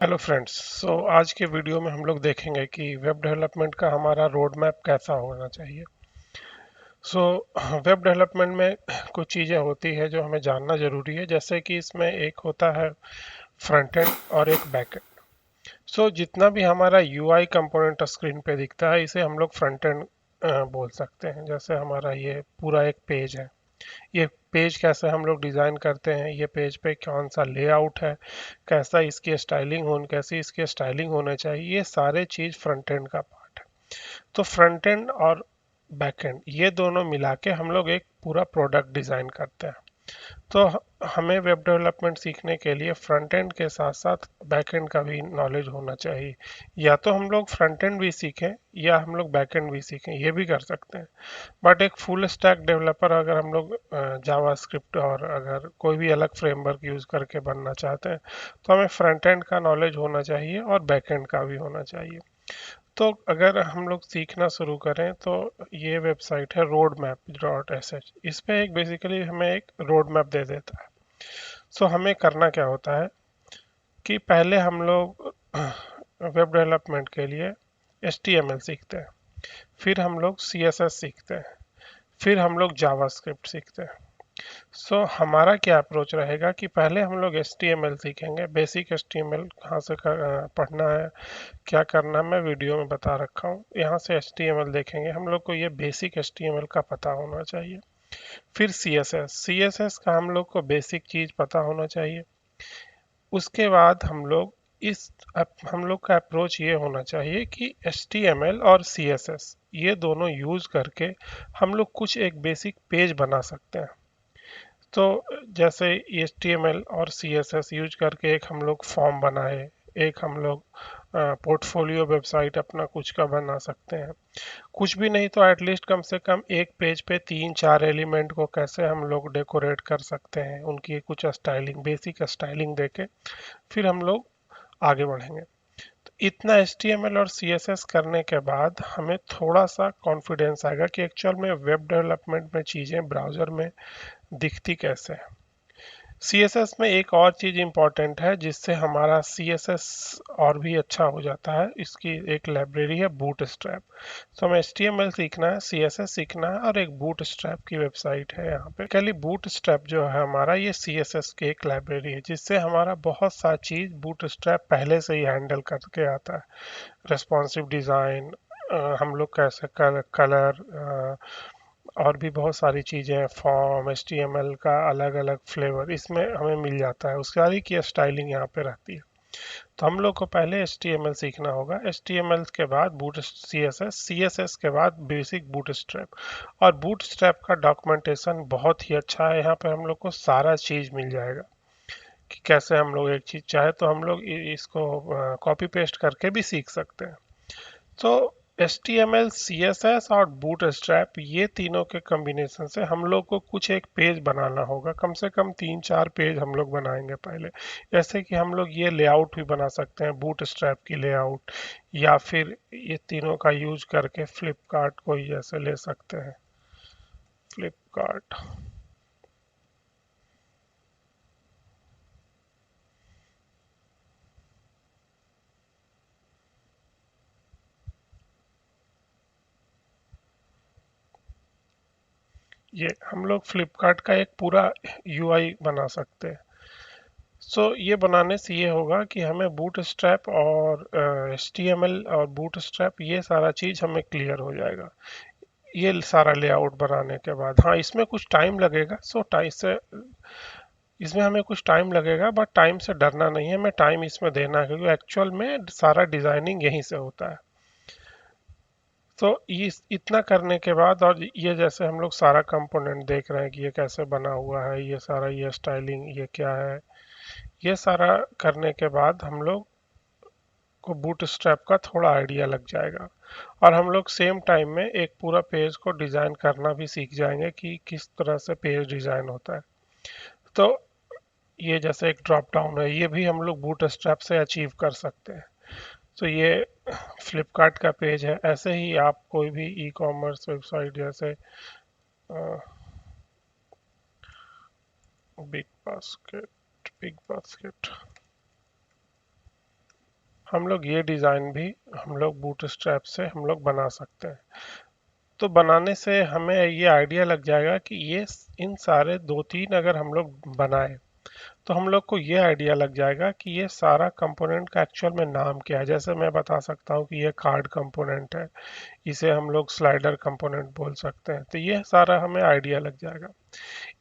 Hello friends. आज के video में हम लोग देखेंगे कि वेब डेवलपमेंट का हमारा रोड मैप कैसा होना चाहिए। सो वेब डेवलपमेंट में कुछ चीज़ें होती है जो हमें जानना ज़रूरी है, जैसे कि इसमें एक होता है फ्रंट एंड और एक बैक एंड। जितना भी हमारा यूआई कंपोनेंट स्क्रीन पे दिखता है इसे हम लोग फ्रंट एंड बोल सकते हैं। जैसे हमारा ये पूरा एक पेज है, ये पेज कैसे हम लोग डिज़ाइन करते हैं, ये पेज पे कौन सा लेआउट है, कैसी इसकी स्टाइलिंग होना चाहिए, ये सारे चीज़ फ्रंट एंड का पार्ट है। तो फ्रंट एंड और बैक एंड ये दोनों मिला के हम लोग एक पूरा प्रोडक्ट डिज़ाइन करते हैं। तो हमें वेब डेवलपमेंट सीखने के लिए फ्रंट एंड के साथ साथ बैक एंड का भी नॉलेज होना चाहिए। या तो हम लोग फ्रंट एंड भी सीखें या हम लोग बैक एंड भी सीखें, ये भी कर सकते हैं। बट एक फुल स्टैक डेवलपर अगर हम लोग जावा स्क्रिप्ट और अगर कोई भी अलग फ्रेमवर्क यूज करके बनना चाहते हैं तो हमें फ्रंट एंड का नॉलेज होना चाहिए और बैक एंड का भी होना चाहिए। तो अगर हम लोग सीखना शुरू करें तो ये वेबसाइट है roadmap.sh। इस पे एक बेसिकली हमें एक रोड मैप दे देता है। हमें करना क्या होता है कि पहले हम लोग वेब डेवलपमेंट के लिए HTML सीखते हैं, फिर हम लोग CSS सीखते हैं, फिर हम लोग जावास्क्रिप्ट सीखते हैं। हमारा क्या अप्रोच रहेगा कि पहले हम लोग HTML सीखेंगे। बेसिक HTML कहाँ से पढ़ना है, क्या करना है, मैं वीडियो में बता रखा हूँ। यहाँ से HTML देखेंगे, हम लोग को ये बेसिक HTML का पता होना चाहिए। फिर CSS का हम लोग को बेसिक चीज़ पता होना चाहिए। उसके बाद हम लोग का अप्रोच ये होना चाहिए कि HTML और CSS ये दोनों यूज करके हम लोग कुछ एक बेसिक पेज बना सकते हैं। तो जैसे HTML और CSS यूज करके एक हम लोग फॉर्म बनाए, एक हम लोग पोर्टफोलियो वेबसाइट अपना कुछ का बना सकते हैं। कुछ भी नहीं तो एटलीस्ट कम से कम एक पेज पे 3-4 एलिमेंट को कैसे हम लोग डेकोरेट कर सकते हैं, उनकी कुछ स्टाइलिंग, बेसिक स्टाइलिंग देके फिर हम लोग आगे बढ़ेंगे। तो इतना HTML और CSS करने के बाद हमें थोड़ा सा कॉन्फिडेंस आएगा कि एक्चुअल में वेब डेवलपमेंट में चीज़ें ब्राउज़र में दिखती कैसे है। CSS में एक और चीज़ इम्पॉर्टेंट है जिससे हमारा CSS और भी अच्छा हो जाता है, इसकी एक लाइब्रेरी है बूटस्ट्रैप। हमें HTML सीखना है, CSS सीखना है और एक बूटस्ट्रैप की वेबसाइट है यहाँ पे। कल बूटस्ट्रैप जो है हमारा ये CSS की एक लाइब्रेरी है जिससे हमारा बहुत सा चीज़ बूटस्ट्रैप पहले से ही हैंडल करके आता है। रेस्पॉन्सिव डिज़ाइन, हम लोग कैसे कलर और भी बहुत सारी चीज़ें हैं, फॉर्म, HTML का अलग अलग फ्लेवर इसमें हमें मिल जाता है। उसकी सारी की स्टाइलिंग यहाँ पे रहती है। तो हम लोग को पहले HTML सीखना होगा, HTML के बाद बूट CSS, CSS के बाद बेसिक बूटस्ट्रैप। और बूटस्ट्रैप का डॉक्यूमेंटेशन बहुत ही अच्छा है, यहाँ पे हम लोग को सारा चीज़ मिल जाएगा कि कैसे हम लोग एक चीज़ चाहे तो हम लोग इसको कॉपी पेस्ट करके भी सीख सकते हैं। तो HTML, CSS और बूटस्ट्रैप ये तीनों के कॉम्बिनेशन से हम लोग को कुछ एक पेज बनाना होगा। कम से कम 3-4 पेज हम लोग बनाएंगे पहले। जैसे कि हम लोग ये लेआउट भी बना सकते हैं, बूटस्ट्रैप की लेआउट, या फिर ये तीनों का यूज करके फ्लिपकार्ट को ही जैसे ले सकते हैं। फ्लिपकार्ट, ये हम लोग फ्लिपकार्ट का एक पूरा UI बना सकते हैं। ये बनाने से ये होगा कि हमें बूटस्ट्रैप और HTML और बूटस्ट्रैप ये सारा चीज़ हमें क्लियर हो जाएगा ये सारा लेआउट बनाने के बाद। हाँ, इसमें कुछ टाइम लगेगा। इसमें हमें कुछ टाइम लगेगा, बट टाइम से डरना नहीं है, हमें टाइम इसमें देना है क्योंकि एक्चुअल में सारा डिजाइनिंग यहीं से होता है। तो इस इतना करने के बाद और ये जैसे हम लोग सारा कंपोनेंट देख रहे हैं कि ये कैसे बना हुआ है, ये सारा, ये स्टाइलिंग, ये क्या है, ये सारा करने के बाद हम लोग को बूटस्ट्रैप का थोड़ा आइडिया लग जाएगा। और हम लोग सेम टाइम में एक पूरा पेज को डिजाइन करना भी सीख जाएंगे कि किस तरह से पेज डिजाइन होता है। तो ये जैसे एक ड्रॉप डाउन है, ये भी हम लोग बूटस्ट्रैप से अचीव कर सकते हैं। तो ये फ्लिपकार्ट का पेज है। ऐसे ही आप कोई भी ई कॉमर्स वेबसाइट जैसे बिग बास्केट, बिग बास्केट, हम लोग ये डिज़ाइन भी हम लोग बूटस्ट्रैप से हम लोग बना सकते हैं। तो बनाने से हमें ये आइडिया लग जाएगा कि ये इन सारे दो तीन अगर हम लोग बनाए तो हम लोग को ये आइडिया लग जाएगा कि ये सारा कंपोनेंट का एक्चुअल में नाम क्या है। जैसे मैं बता सकता हूँ कि ये कार्ड कंपोनेंट है, इसे हम लोग स्लाइडर कंपोनेंट बोल सकते हैं। तो ये सारा हमें आइडिया लग जाएगा।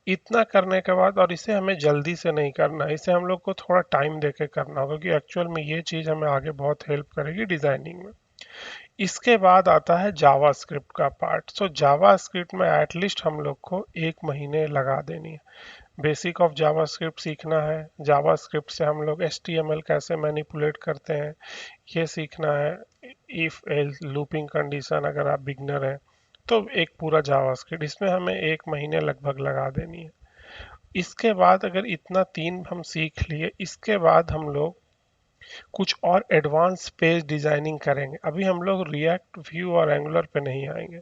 इतना करने के बाद, और इसे हमें जल्दी से नहीं करना, इसे हम लोग को थोड़ा टाइम देके करना होगा क्योंकि एक्चुअल में ये चीज़ हमें आगे बहुत हेल्प करेगी डिजाइनिंग में। इसके बाद आता है जावा स्क्रिप्ट का पार्ट। सो जावा स्क्रिप्ट में एटलीस्ट हम लोग को 1 महीने लगा देनी है। बेसिक ऑफ जावा स्क्रिप्ट सीखना है। जावा स्क्रिप्ट से हम लोग HTML कैसे मैनिपुलेट करते हैं ये सीखना है। इफ एल्स लूपिंग कंडीशन, अगर आप बिगनर हैं तो एक पूरा जावा स्क्रिप्ट, इसमें हमें 1 महीने लगभग लगा देनी है। इसके बाद अगर इतना तीन हम सीख लिए, इसके बाद हम लोग कुछ और एडवांस पेज डिजाइनिंग करेंगे। अभी हम लोग रिएक्ट, व्यू और एंगुलर पे नहीं आएंगे।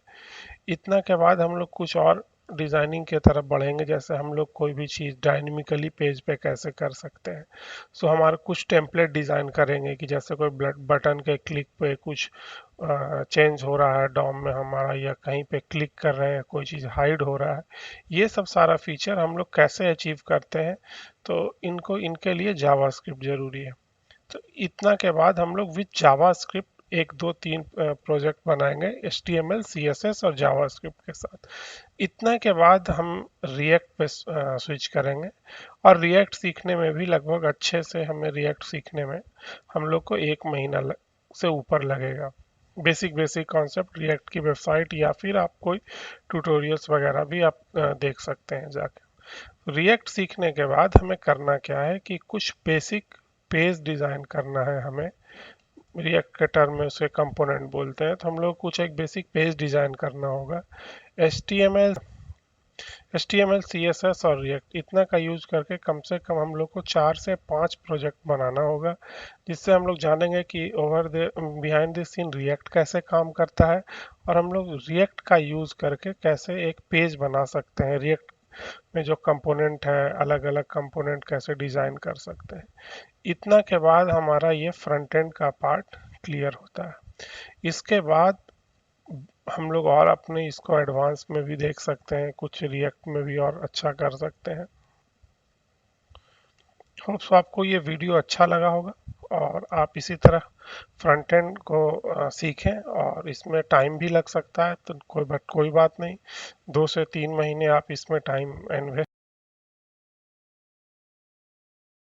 इतना के बाद हम लोग कुछ और डिजाइनिंग की तरफ बढ़ेंगे, जैसे हम लोग कोई भी चीज़ डायनेमिकली पेज पे कैसे कर सकते हैं। सो हमारा कुछ टेम्पलेट डिज़ाइन करेंगे कि जैसे कोई बटन के क्लिक पे कुछ चेंज हो रहा है डॉम में हमारा, या कहीं पे क्लिक कर रहे हैं कोई चीज़ हाइड हो रहा है, ये सब सारा फीचर हम लोग कैसे अचीव करते हैं। तो इनको, इनके लिए जावास्क्रिप्ट जरूरी है। तो इतना के बाद हम लोग विथ जावास्क्रिप्ट एक दो तीन प्रोजेक्ट बनाएंगे HTML CSS और जावास्क्रिप्ट के साथ। इतना के बाद हम रिएक्ट पे स्विच करेंगे। और रिएक्ट सीखने में भी लगभग, अच्छे से हमें रिएक्ट सीखने में हम लोग को 1 महीना से ऊपर लगेगा। बेसिक बेसिक कॉन्सेप्ट रिएक्ट की वेबसाइट, या फिर आप कोई ट्यूटोरियल्स वगैरह भी आप देख सकते हैं जाके। रिएक्ट सीखने के बाद हमें करना क्या है कि कुछ बेसिक पेज डिज़ाइन करना है हमें। रिएक्ट के टर्म में उसे कंपोनेंट बोलते हैं। तो हम लोग कुछ एक बेसिक पेज डिज़ाइन करना होगा। H T M L CSS और रिएक्ट, इतना का यूज करके कम से कम हम लोग को 4 से 5 प्रोजेक्ट बनाना होगा, जिससे हम लोग जानेंगे कि over the behind the scene React कैसे काम करता है, और हम लोग रिएक्ट का यूज करके कैसे एक पेज बना सकते हैं। रिएक्ट में जो कंपोनेंट है, अलग अलग कंपोनेंट कैसे डिज़ाइन कर सकते हैं। इतना के बाद हमारा ये फ्रंट एंड का पार्ट क्लियर होता है। इसके बाद हम लोग और अपने इसको एडवांस में भी देख सकते हैं, कुछ रिएक्ट में भी और अच्छा कर सकते हैं। होप्स आपको ये वीडियो अच्छा लगा होगा, और आप इसी तरह फ्रंट एंड को सीखें। और इसमें टाइम भी लग सकता है, तो कोई बात नहीं, 2 से 3 महीने आप इसमें टाइम इन्वेस्ट